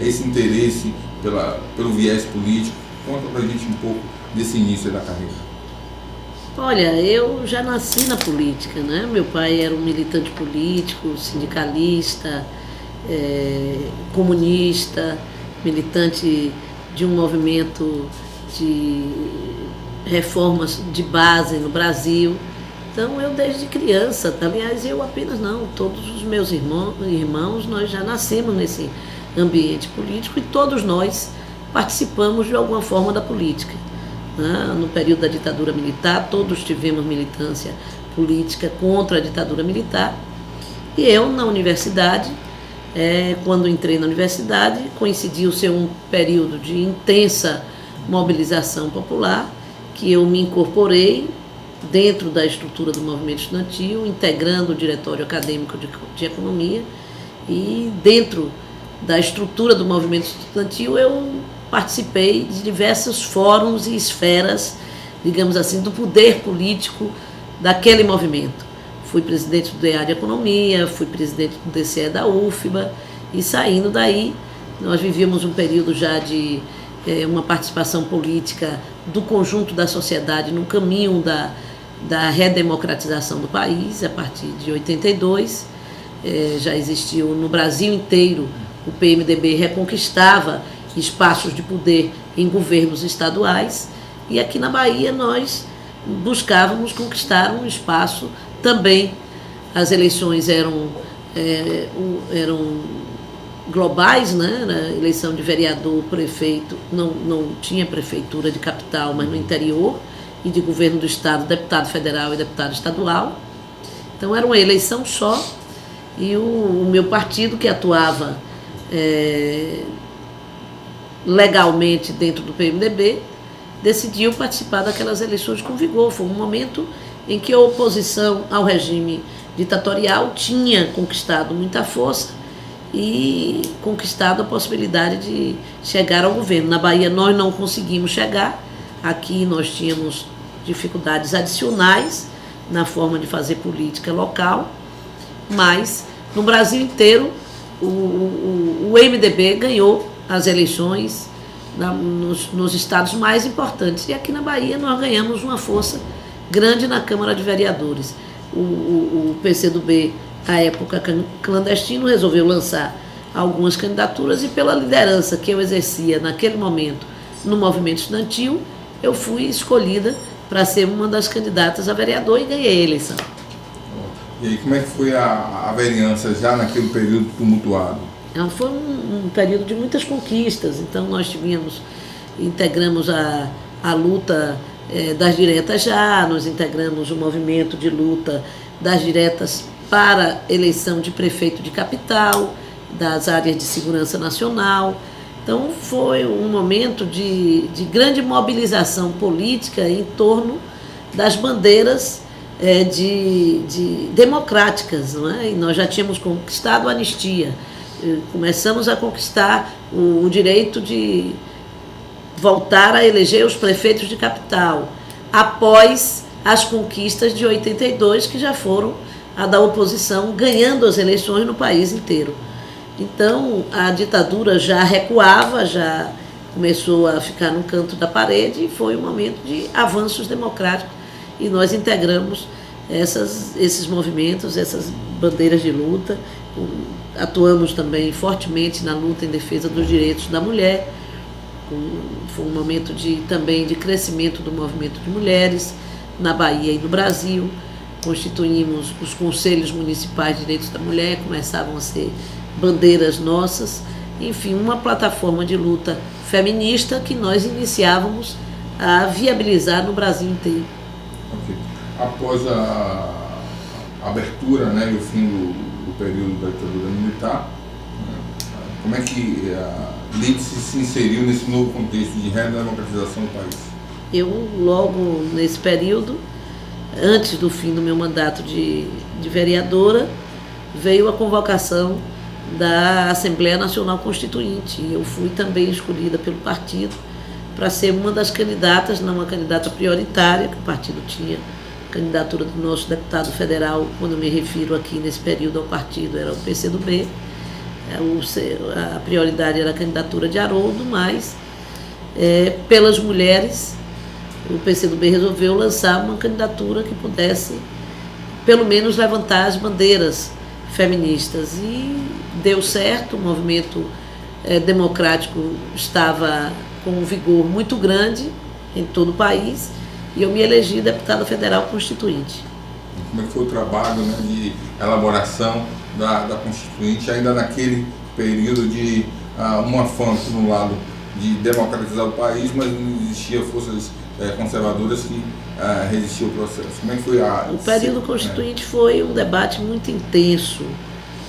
esse interesse pelo viés político? Conta pra gente um pouco desse início da carreira. Olha, eu já nasci na política, né? Meu pai era um militante político, sindicalista, comunista, militante de um movimento de reformas de base no Brasil. Então eu desde criança, aliás eu apenas não, todos os meus irmãos, nós já nascemos nesse ambiente político e todos nós participamos de alguma forma da política. Né? No período da ditadura militar, todos tivemos militância política contra a ditadura militar. E eu, na universidade, quando entrei na universidade, coincidiu ser um período de intensa mobilização popular, que eu me incorporei dentro da estrutura do movimento estudantil, integrando o diretório acadêmico de economia, e dentro da estrutura do movimento estudantil eu participei de diversos fóruns e esferas, digamos assim, do poder político daquele movimento. Fui presidente do DEA de Economia, fui presidente do DCE da UFBA, e saindo daí, nós vivíamos um período já de uma participação política do conjunto da sociedade no caminho da redemocratização do país, a partir de 82. Já existiu no Brasil inteiro, o PMDB reconquistava espaços de poder em governos estaduais, e aqui na Bahia nós buscávamos conquistar um espaço também. As eleições eram globais, né? Na eleição de vereador, prefeito, não tinha prefeitura de capital, mas no interior, e de governo do estado, deputado federal e deputado estadual. Então era uma eleição só, e o meu partido, que atuava legalmente dentro do PMDB, decidiu participar daquelas eleições com vigor. Foi um momento em que a oposição ao regime ditatorial tinha conquistado muita força e conquistado a possibilidade de chegar ao governo. Na Bahia nós não conseguimos chegar, aqui nós tínhamos dificuldades adicionais na forma de fazer política local, mas no Brasil inteiro o MDB ganhou as eleições nos estados mais importantes, e aqui na Bahia nós ganhamos uma força grande na Câmara de Vereadores. O PCdoB, à época clandestino, resolveu lançar algumas candidaturas, e pela liderança que eu exercia naquele momento no movimento estudantil, eu fui escolhida para ser uma das candidatas a vereador e ganhei a eleição. E aí, como é que foi a vereança já naquele período tumultuado? Foi um período de muitas conquistas. Então nós integramos a luta das diretas já, nós integramos o movimento de luta das diretas para eleição de prefeito de capital, das áreas de segurança nacional. Então foi um momento de grande mobilização política em torno das bandeiras democráticas, não é? E nós já tínhamos conquistado a anistia, começamos a conquistar o direito de voltar a eleger os prefeitos de capital, após as conquistas de 82, que já foram a da oposição, ganhando as eleições no país inteiro. Então a ditadura já recuava, já começou a ficar no canto da parede, e foi um momento de avanços democráticos, e nós integramos esses movimentos, essas bandeiras de luta. Atuamos também fortemente na luta em defesa dos direitos da mulher. Foi um momento também de crescimento do movimento de mulheres na Bahia e no Brasil. Constituímos os conselhos municipais de direitos da mulher, começavam a ser bandeiras nossas. Enfim, uma plataforma de luta feminista que nós iniciávamos a viabilizar no Brasil inteiro. Okay. Após a abertura, né, e o fim do período da ditadura militar, como é que a LIDE se inseriu nesse novo contexto de redemocratização do país? Eu, logo nesse período, antes do fim do meu mandato de vereadora, veio a convocação da Assembleia Nacional Constituinte. Eu fui também escolhida pelo partido para ser uma das candidatas, não uma candidata prioritária, que o partido tinha candidatura do nosso deputado federal, quando eu me refiro aqui nesse período ao partido, era o PCdoB, A prioridade era a candidatura de Haroldo, mas pelas mulheres o PCdoB resolveu lançar uma candidatura que pudesse pelo menos levantar as bandeiras feministas, e deu certo. O movimento democrático estava com um vigor muito grande em todo o país, e eu me elegi deputada federal constituinte. Como é que foi o trabalho, né, de elaboração da Constituinte, ainda naquele período de um afã, por um lado, de democratizar o país, mas não existia forças conservadoras que resistiam ao processo? Como é que foi o período constituinte? Foi um debate muito intenso,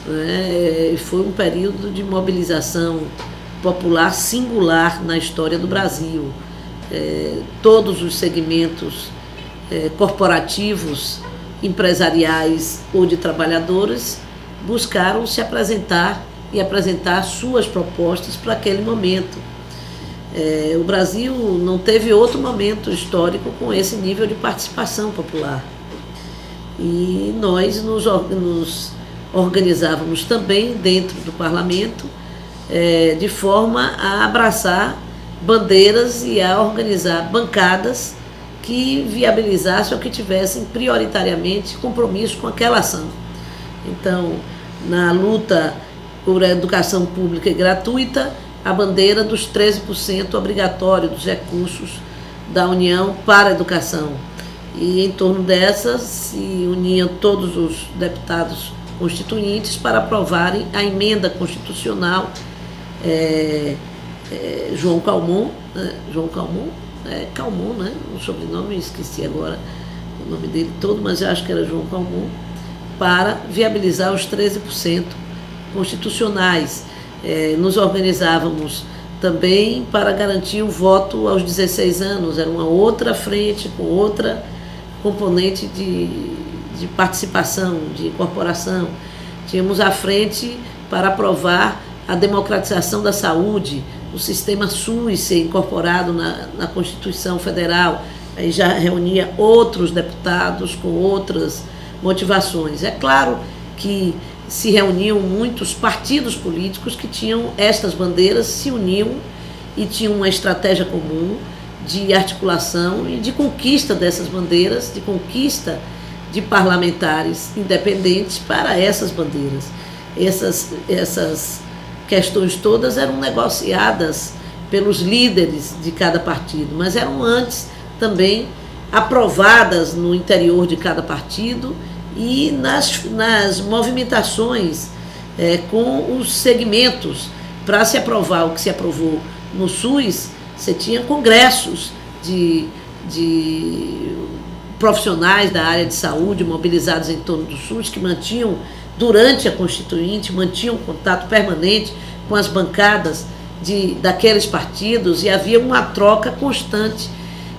né? Foi um período de mobilização popular singular na história do Brasil. Todos os segmentos corporativos, empresariais ou de trabalhadores buscaram se apresentar e apresentar suas propostas para aquele momento. O Brasil não teve outro momento histórico com esse nível de participação popular. E nós nos organizávamos também dentro do parlamento, de forma a abraçar bandeiras e a organizar bancadas que viabilizassem ou que tivessem prioritariamente compromisso com aquela ação. Então, na luta por educação pública e gratuita, a bandeira dos 13% obrigatório dos recursos da União para a educação. E em torno dessa se uniam todos os deputados constituintes para aprovarem a emenda constitucional João Calmon, Calmon, né? O sobrenome, esqueci agora o nome dele todo, mas eu acho que era João Calmon, para viabilizar os 13% constitucionais. Nos organizávamos também para garantir o voto aos 16 anos, era uma outra frente, com outra componente de participação, de incorporação. Tínhamos a frente para aprovar a democratização da saúde, o sistema SUS ser incorporado na Constituição Federal. Aí já reunia outros deputados com outras motivações. É claro que se reuniam muitos partidos políticos que tinham estas bandeiras, se uniam e tinham uma estratégia comum de articulação e de conquista dessas bandeiras, de conquista de parlamentares independentes para essas bandeiras. Essas questões todas eram negociadas pelos líderes de cada partido, mas eram antes também aprovadas no interior de cada partido e nas movimentações com os segmentos. Para se aprovar o que se aprovou no SUS, você tinha congressos de profissionais da área de saúde mobilizados em torno do SUS, que mantinham, durante a Constituinte, mantinham contato permanente com as bancadas daqueles partidos, e havia uma troca constante.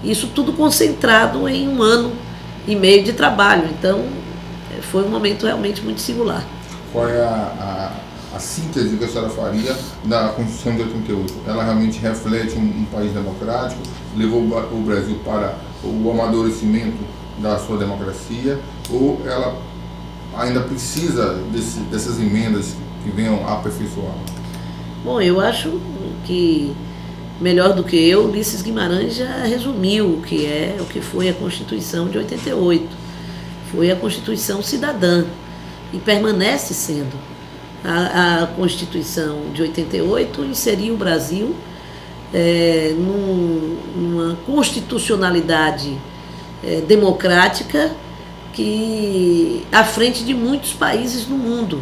Isso tudo concentrado em 1 ano e meio de trabalho. Então, foi um momento realmente muito singular. Qual é a síntese que a senhora faria da Constituição de 88? Ela realmente reflete um país democrático, levou o Brasil para o amadurecimento da sua democracia, ou ela ainda precisa dessas emendas que venham a aperfeiçoar? Bom, eu acho que melhor do que eu, Ulisses Guimarães já resumiu o que foi a Constituição de 88. Foi a Constituição cidadã e permanece sendo. A Constituição de 88 inseriu o Brasil numa constitucionalidade democrática que à frente de muitos países no mundo.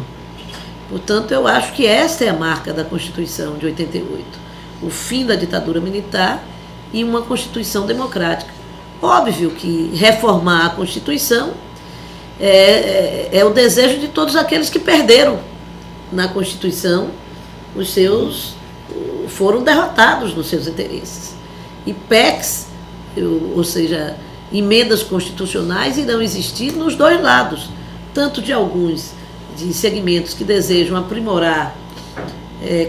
Portanto, eu acho que esta é a marca da Constituição de 88. O fim da ditadura militar e uma Constituição democrática. Óbvio que reformar a Constituição é o desejo de todos aqueles que perderam na Constituição, foram derrotados nos seus interesses. E PECs, ou seja, emendas constitucionais, irão existir nos dois lados, tanto de alguns de segmentos que desejam aprimorar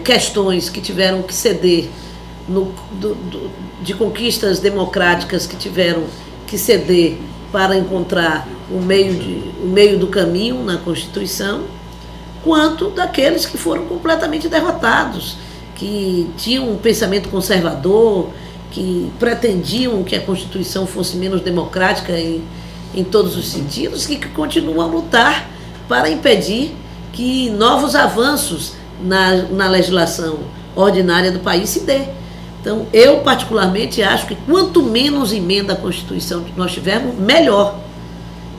questões que tiveram que ceder, de conquistas democráticas que tiveram que ceder para encontrar o meio do caminho na Constituição, quanto daqueles que foram completamente derrotados, que tinham um pensamento conservador, que pretendiam que a Constituição fosse menos democrática em todos os sentidos, e que continuam a lutar para impedir que novos avanços na legislação ordinária do país se dê. Então, eu particularmente acho que quanto menos emenda à Constituição nós tivermos, melhor,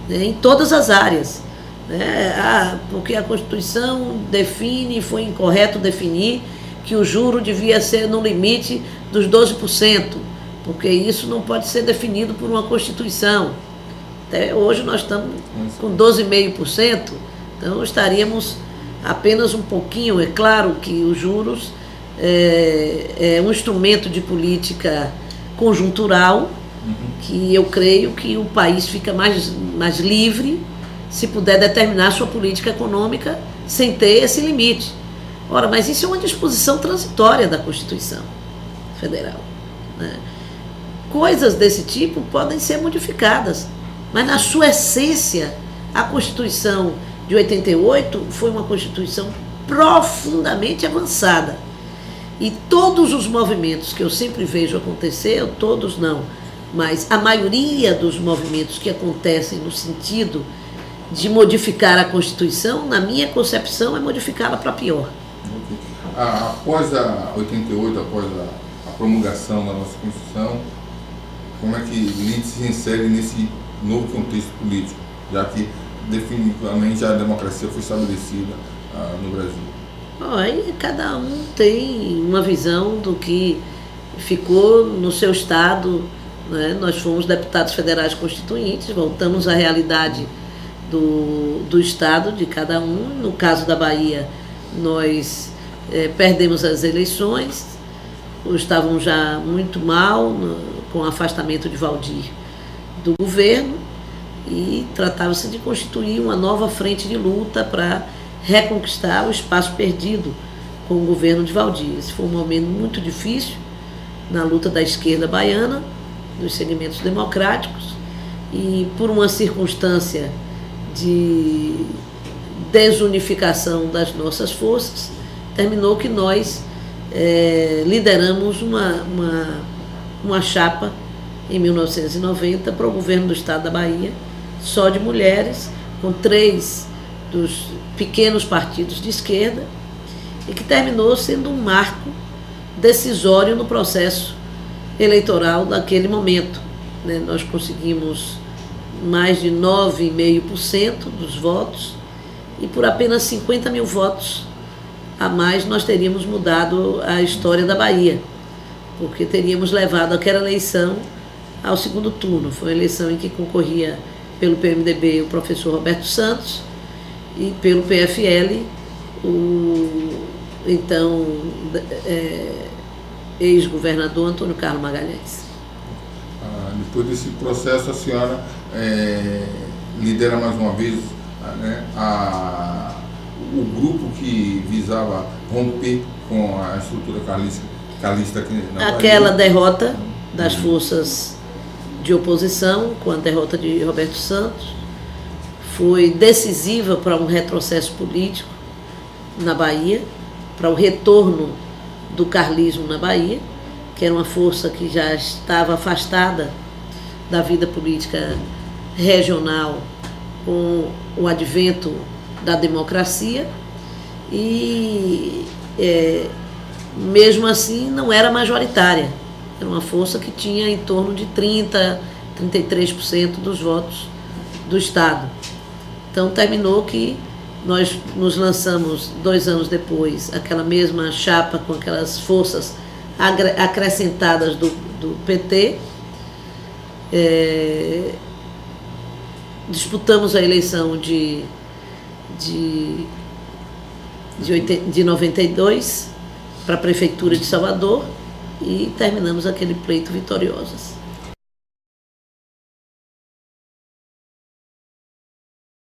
né, em todas as áreas. Né? Porque a Constituição define, foi incorreto definir, que o juro devia ser no limite dos 12%, porque isso não pode ser definido por uma Constituição. Até hoje nós estamos com 12,5%, então estaríamos apenas um pouquinho. É claro que os juros é um instrumento de política conjuntural, que eu creio que o país fica mais livre se puder determinar sua política econômica sem ter esse limite. Ora, mas isso é uma disposição transitória da Constituição Federal, né? Coisas desse tipo podem ser modificadas, mas na sua essência, a Constituição de 88 foi uma Constituição profundamente avançada. E todos os movimentos que eu sempre vejo acontecer, todos não, mas a maioria dos movimentos que acontecem no sentido de modificar a Constituição, na minha concepção, é modificá-la para pior. Após a 88, após a promulgação da nossa Constituição, como é que Lídice se insere nesse novo contexto político, já que definitivamente a democracia foi estabelecida no Brasil? Aí cada um tem uma visão do que ficou no seu estado, né? Nós fomos deputados federais constituintes, voltamos à realidade do estado de cada um. No caso da Bahia, nós perdemos as eleições, estávamos já muito mal com o afastamento de Valdir do governo, e tratava-se de constituir uma nova frente de luta para reconquistar o espaço perdido com o governo de Valdir. Esse foi um momento muito difícil na luta da esquerda baiana, dos segmentos democráticos, e por uma circunstância de desunificação das nossas forças, terminou que nós lideramos uma chapa em 1990 para o governo do estado da Bahia, só de mulheres, com 3 dos pequenos partidos de esquerda, e que terminou sendo um marco decisório no processo eleitoral daquele momento, né? Nós conseguimos mais de 9,5% dos votos, e por apenas 50 mil votos a mais nós teríamos mudado a história da Bahia, porque teríamos levado aquela eleição ao segundo turno. Foi uma eleição em que concorria pelo PMDB o professor Roberto Santos e pelo PFL o então ex-governador Antônio Carlos Magalhães. Depois desse processo, a senhora lidera mais uma vez, né, o grupo que visava romper com a estrutura calista aqui na aquela Bahia. Derrota das forças de oposição, com a derrota de Roberto Santos, foi decisiva para um retrocesso político na Bahia, para o retorno do carlismo na Bahia, que era uma força que já estava afastada da vida política regional com o advento da democracia, e mesmo assim não era majoritária. Era uma força que tinha em torno de 33% dos votos do estado. Então terminou que nós nos lançamos 2 anos depois, aquela mesma chapa com aquelas forças acrescentadas do PT. Disputamos a eleição de 92 para a Prefeitura de Salvador e terminamos aquele pleito vitoriosos.